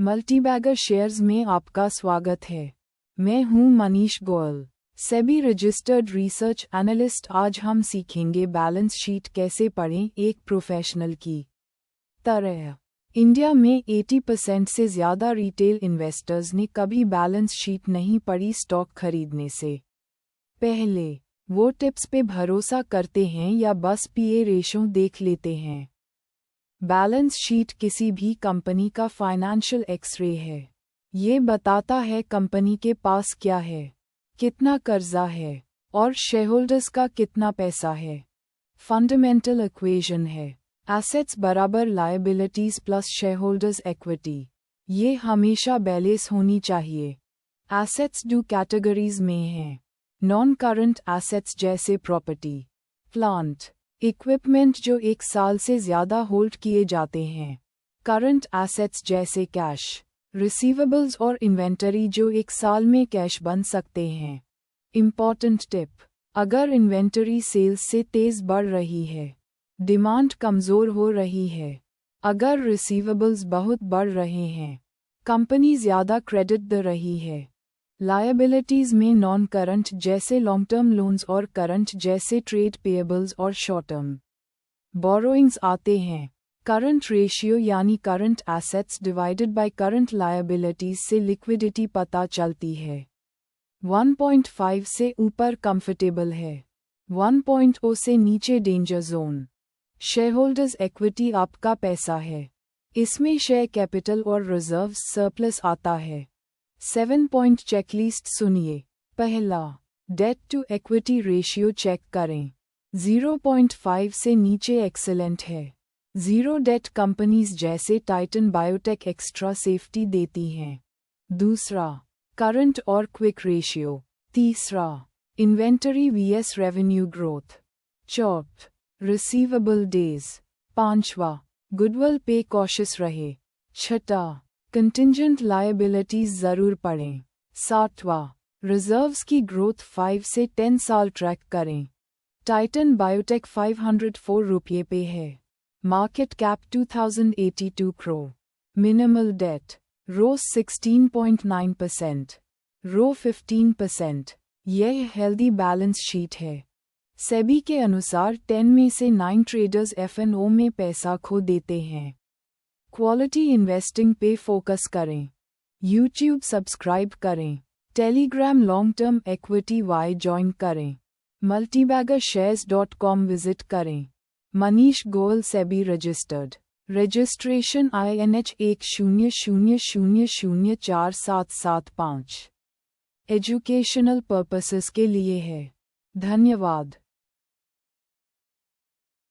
Multibagger shares में आपका स्वागत है। मैं हूं Manish Goyal, SEBI registered research analyst. आज हम सीखेंगे बैलेंस शीट कैसे पढ़ें एक प्रोफेशनल की तरह। इंडिया में 80% से ज़्यादा रिटेल इन्वेस्टर्स ने कभी बैलेंस शीट नहीं पढ़ी। स्टॉक खरीदने से पहले वो टिप्स पे भरोसा करते हैं या बस पीए रेशो देख लेते हैं। बैलेंस शीट किसी भी कंपनी का फाइनेंशियल एक्सरे है। ये बताता है कंपनी के पास क्या है, कितना कर्जा है और शेयरहोल्डर्स का कितना पैसा है। फंडामेंटल इक्वेशन है एसेट्स बराबर लायबिलिटीज प्लस शेयरहोल्डर्स इक्विटी। ये हमेशा बैलेंस होनी चाहिए। एसेट्स दो कैटेगरीज में हैं। नॉन करंट एसेट्स जैसे प्रॉपर्टी, प्लांट, इक्विपमेंट जो 1 साल से ज़्यादा होल्ड किए जाते हैं। करंट एसेट्स जैसे कैश, रिसीवेबल्स और इन्वेंटरी जो 1 साल में कैश बन सकते हैं। इम्पॉर्टेंट टिप: अगर इन्वेंटरी सेल्स से तेज़ बढ़ रही है, डिमांड कमज़ोर हो रही है, अगर रिसीवेबल्स बहुत बढ़ रहे हैं, कंपनी ज़्यादा क्रेडिट दे रही है। लायबिलिटीज़ में नॉन करंट जैसे लॉन्ग टर्म लोन्स और करंट जैसे ट्रेड पेएबल्स और शॉर्ट टर्म बोरोइंग्स आते हैं। करंट रेशियो यानी current assets divided by current liabilities से लिक्विडिटी पता चलती है। 1.5 से ऊपर कंफर्टेबल है, 1.0 से नीचे डेंजर जोन। शेयरहोल्डर्स इक्विटी आपका पैसा है, इसमें शेयर कैपिटल और रिजर्व सरप्लस आता है। 7 पॉइंट चेकलिस्ट सुनिए। पहला, debt to equity ratio check करें। 0.5 से नीचे एक्सीलेंट है। जीरो डेट कंपनीज जैसे टाइटन बायोटेक एक्स्ट्रा सेफ्टी देती हैं। दूसरा, करंट और क्विक रेशियो। तीसरा, इन्वेंटरी वीएस रेवेन्यू ग्रोथ। चौथ, रिसीवेबल डेज। पांचवा, गुडविल पे कॉशियस रहे। छठा, कंटिंजेंट लायबिलिटीज जरूर पढ़ें। सातवां, रिजर्व्स की ग्रोथ 5 से 10 साल ट्रैक करें। टाइटन बायोटेक 504 रुपये पे है। Market cap 2082 crore. Minimal debt रो 16.9%, रो 15%। यह हेल्दी बैलेंस शीट है। सेबी के अनुसार 10 में से 9 ट्रेडर्स एफएनओ में पैसा खो देते हैं। क्वालिटी इन्वेस्टिंग पे फोकस करें। यूट्यूब सब्सक्राइब करें। Telegram long term equity Y join करें। multibaggershares.com विजिट करें। Manish Goyal, SEBI registered. Registration INH 100004775। Educational purposes के लिए है। धन्यवाद।